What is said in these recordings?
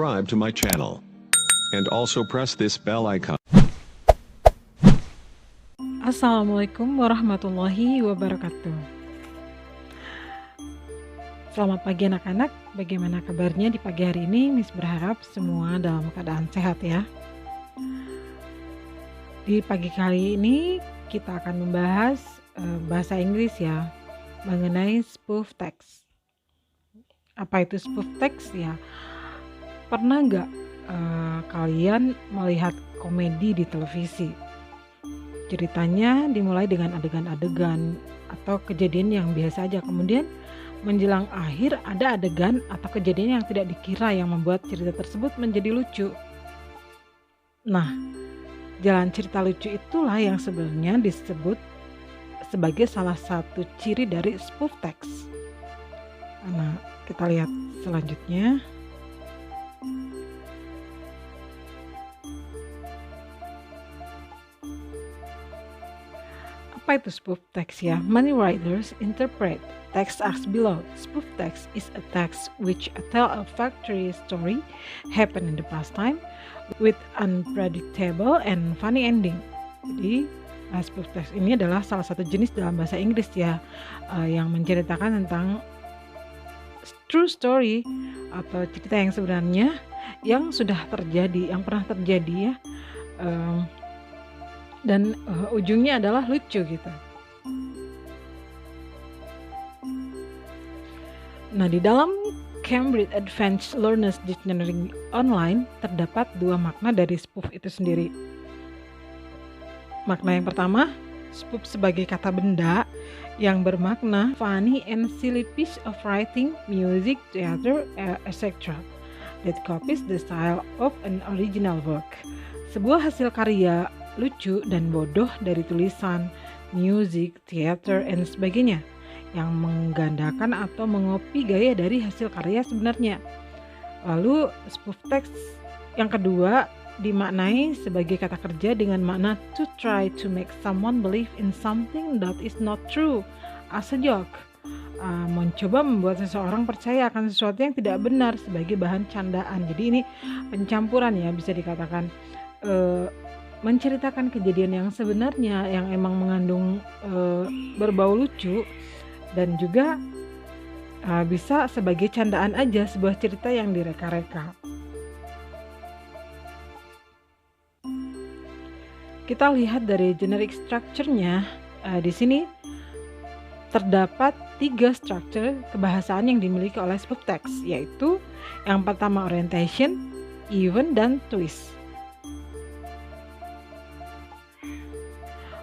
subscribe to my channel. And also press this bell icon. Assalamualaikum warahmatullahi wabarakatuh. Selamat pagi anak-anak, bagaimana kabarnya di pagi hari ini? Miss berharap semua dalam keadaan sehat ya. Di pagi kali ini kita akan membahas bahasa Inggris ya, mengenai spoof text. Apa itu spoof text ya? Pernah nggak kalian melihat komedi di televisi? Ceritanya dimulai dengan adegan-adegan atau kejadian yang biasa aja, kemudian menjelang akhir ada adegan atau kejadian yang tidak dikira yang membuat cerita tersebut menjadi lucu. Nah, jalan cerita lucu itulah yang sebenarnya disebut sebagai salah satu ciri dari spoof text. Nah, kita lihat selanjutnya. Apa itu spoof text ya? Many writers interpret text as below. Spoof text is a text which tell a factory story happen in the past time with unpredictable and funny ending. Jadi spoof text ini adalah salah satu jenis dalam bahasa Inggris ya, yang menceritakan tentang true story atau cerita yang sebenarnya yang sudah terjadi, yang pernah terjadi ya. Dan ujungnya adalah lucu gitu. Nah, di dalam Cambridge Advanced Learners Dictionary Online terdapat dua makna dari spoof itu sendiri. Makna yang pertama, spoof sebagai kata benda yang bermakna funny and silly piece of writing, music, theater, etc. that copies the style of an original work. Sebuah hasil karya lucu dan bodoh dari tulisan, musik, teater, dan sebagainya yang menggandakan atau mengopi gaya dari hasil karya sebenarnya. Lalu spoof text yang kedua dimaknai sebagai kata kerja dengan makna to try to make someone believe in something that is not true as a joke. Mencoba membuat seseorang percaya akan sesuatu yang tidak benar sebagai bahan candaan. Jadi ini pencampuran ya, bisa dikatakan menceritakan kejadian yang sebenarnya yang emang mengandung berbau lucu, dan juga bisa sebagai candaan aja, sebuah cerita yang direka-reka. Kita lihat dari generic structure-nya, di sini terdapat 3 struktur kebahasaan yang dimiliki oleh spoof text, yaitu yang pertama orientation, event, dan twist.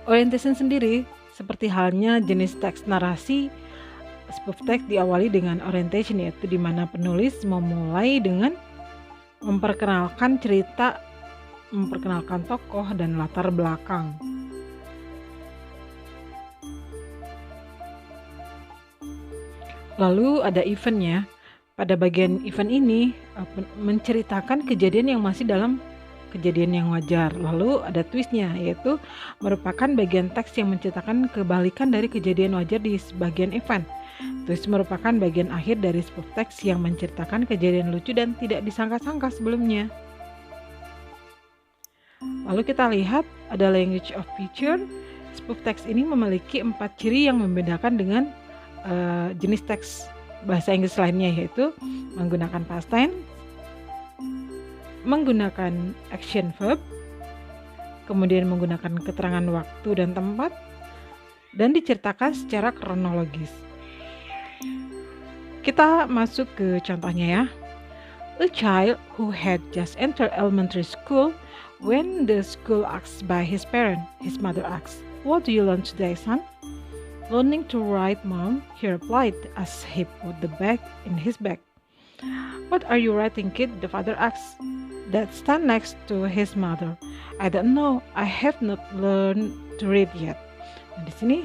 Orientation sendiri seperti halnya jenis teks narasi, spoof text diawali dengan orientation, yaitu di mana penulis memulai dengan memperkenalkan cerita, memperkenalkan tokoh dan latar belakang. Lalu ada eventnya. Pada bagian event ini menceritakan kejadian yang masih dalam kejadian yang wajar. Lalu ada twistnya, yaitu merupakan bagian teks yang menceritakan kebalikan dari kejadian wajar di sebagian event. Twist merupakan bagian akhir dari spoof text yang menceritakan kejadian lucu dan tidak disangka-sangka sebelumnya. Lalu kita lihat ada language of feature. Spoof text ini memiliki 4 ciri yang membedakan dengan jenis teks bahasa Inggris lainnya, yaitu menggunakan past tense, menggunakan action verb, kemudian menggunakan keterangan waktu dan tempat, dan diceritakan secara kronologis. Kita masuk ke contohnya ya. A child who had just entered elementary school, when the school asked by his parent, his mother asked, "What do you learn today, son?" "Learning to write, Mom," he replied as he put the bag in his bag. "What are you writing, kid?" the father asked. That stand next to his mother. "I don't know. I have not learned to read yet." Nah, di sini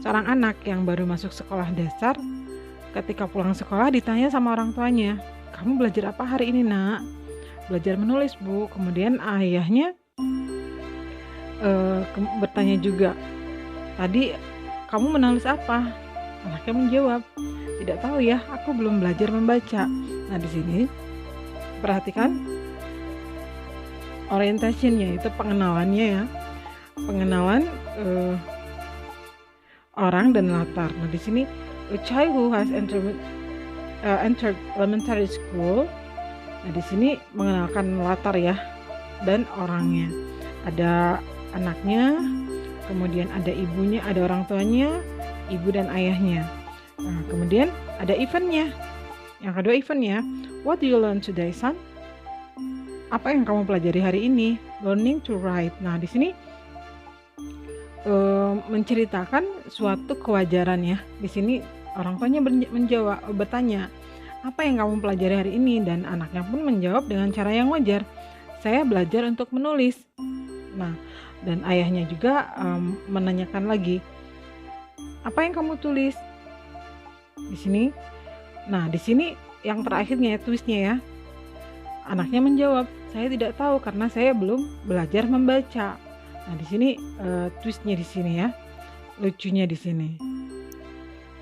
seorang anak yang baru masuk sekolah dasar, ketika pulang sekolah ditanya sama orang tuanya, "Kamu belajar apa hari ini, nak?" "Belajar menulis, Bu." Kemudian ayahnya bertanya juga, "Tadi kamu menulis apa?" Anaknya menjawab, "Tidak tahu ya, aku belum belajar membaca." Nah, di sini Perhatikan orientationnya, itu pengenalannya ya. Pengenalan orang dan latar. Nah, di sini a child who has entered elementary school. Nah, di sini mengenalkan latar ya dan orangnya. Ada anaknya, kemudian ada ibunya, ada orang tuanya, ibu dan ayahnya. Nah, kemudian ada eventnya. Yang kedua eventnya, what do you learn today, son? Apa yang kamu pelajari hari ini? Learning to write. Nah, di sini menceritakan suatu kewajaran ya. Di sini orang tuanya bertanya, apa yang kamu pelajari hari ini? Dan anaknya pun menjawab dengan cara yang wajar. Saya belajar untuk menulis. Nah, dan ayahnya juga menanyakan lagi, apa yang kamu tulis? Di sini. Nah, di sini yang terakhirnya twistnya ya. Anaknya menjawab, saya tidak tahu karena saya belum belajar membaca. Nah, di sini twistnya di sini ya. Lucunya di sini.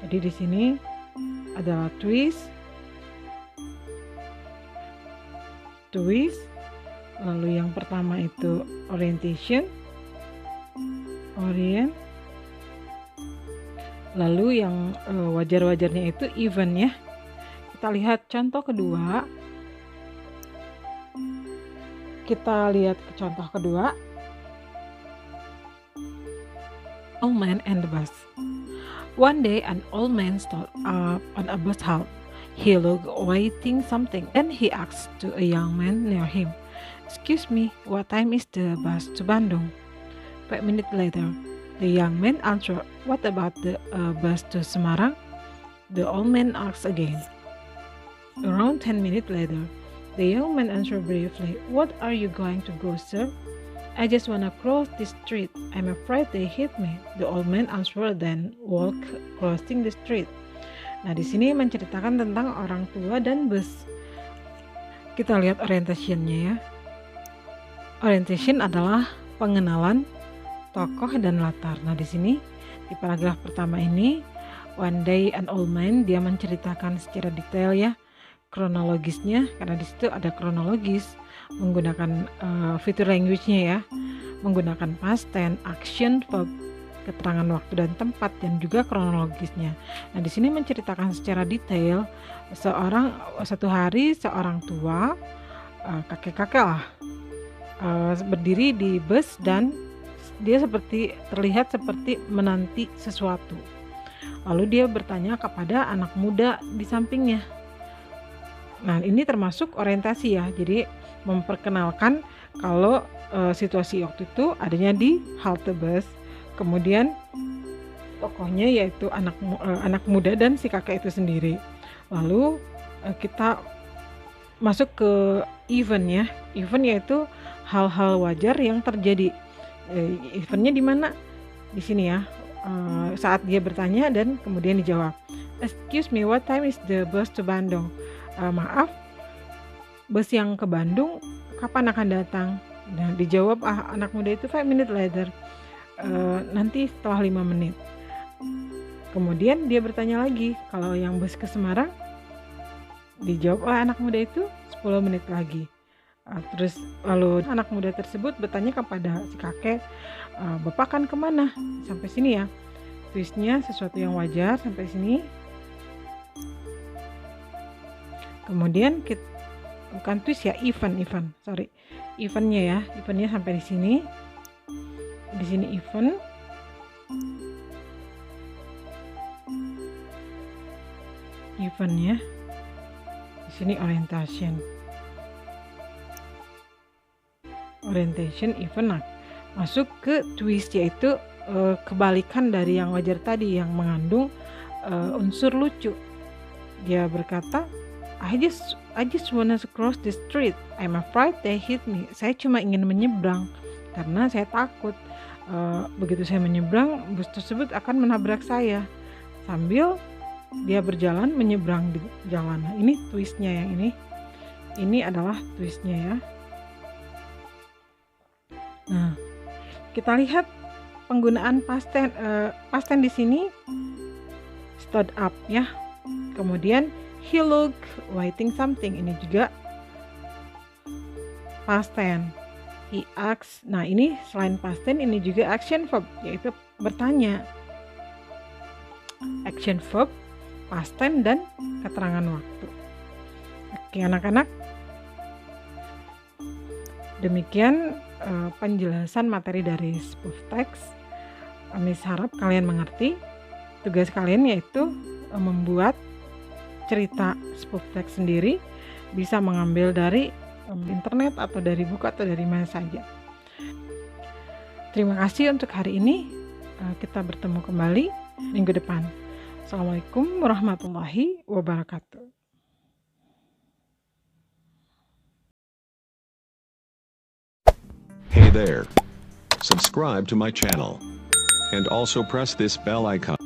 Jadi di sini adalah twist, lalu yang pertama itu orientation, lalu yang wajar-wajarnya itu event ya. Kita lihat contoh kedua. Old man and the bus. One day an old man stood up on a bus halt. He looked waiting something. Then he asked to a young man near him, "Excuse me, what time is the bus to Bandung?" 5 minutes later, the young man answered, "What about the bus to Semarang?" The old man asked again. Around 10 minutes later, the young man answered briefly, "What are you going to go, sir?" "I just want to cross this street. I'm afraid they hit me." The old man answered, then walked crossing the street. Nah, di sini menceritakan tentang orang tua dan bus. Kita lihat orientationnya ya. Orientation adalah pengenalan tokoh dan latar. Nah, di sini di paragraf pertama ini, one day an old man, dia menceritakan secara detail ya kronologisnya, karena di situ ada kronologis menggunakan feature language-nya ya, menggunakan past tense, action, verb, keterangan waktu dan tempat, dan juga kronologisnya. Nah, di sini menceritakan secara detail satu hari seorang tua, kakek-kakek lah, berdiri di bus dan dia terlihat seperti menanti sesuatu. Lalu dia bertanya kepada anak muda di sampingnya. Nah, ini termasuk orientasi ya. Jadi memperkenalkan kalau situasi waktu itu adanya di halte bus. Kemudian tokohnya yaitu anak muda dan si kakek itu sendiri. Lalu kita masuk ke event ya. Event yaitu hal-hal wajar yang terjadi. Eventnya di mana? Di sini ya. Saat dia bertanya dan kemudian dijawab. "Excuse me, what time is the bus to Bandung?" Maaf, bus yang ke Bandung kapan akan datang? Nah, dijawab anak muda itu 5 minutes later. Nanti setelah 5 menit. Kemudian dia bertanya lagi, kalau yang bus ke Semarang? Dijawab oleh anak muda itu 10 menit lagi. Terus lalu anak muda tersebut bertanya kepada si kakek, "Bapak akan kemana?" Sampai sini ya. Twistnya sesuatu yang wajar sampai sini. Kemudian bukan twist ya, eventnya ya, eventnya sampai di sini. Di sini event. Eventnya. Di sini orientation, event. Nah, masuk ke twist yaitu kebalikan dari yang wajar tadi yang mengandung unsur lucu. Dia berkata, I just wanna cross the street. I'm afraid they hit me. Saya cuma ingin menyeberang karena saya takut begitu saya menyeberang bus tersebut akan menabrak saya. Sambil dia berjalan menyeberang di jalan. Nah, ini twistnya yang ini. Ini adalah twistnya ya. Nah, kita lihat penggunaan past tense di sini. Stood up ya. Kemudian he looked waiting something. Ini juga past tense. He asks. Nah, ini selain past tense ini juga action verb, yaitu bertanya. Action verb, past tense, dan keterangan waktu. Oke anak-anak, demikian penjelasan materi dari spoof text. Miss harap kalian mengerti. Tugas kalian yaitu membuat cerita spoof text sendiri, bisa mengambil dari internet atau dari buku atau dari mana saja. Terima kasih untuk hari ini. Kita bertemu kembali minggu depan. Assalamualaikum warahmatullahi wabarakatuh. Hey there. Subscribe to my channel. And also press this bell icon.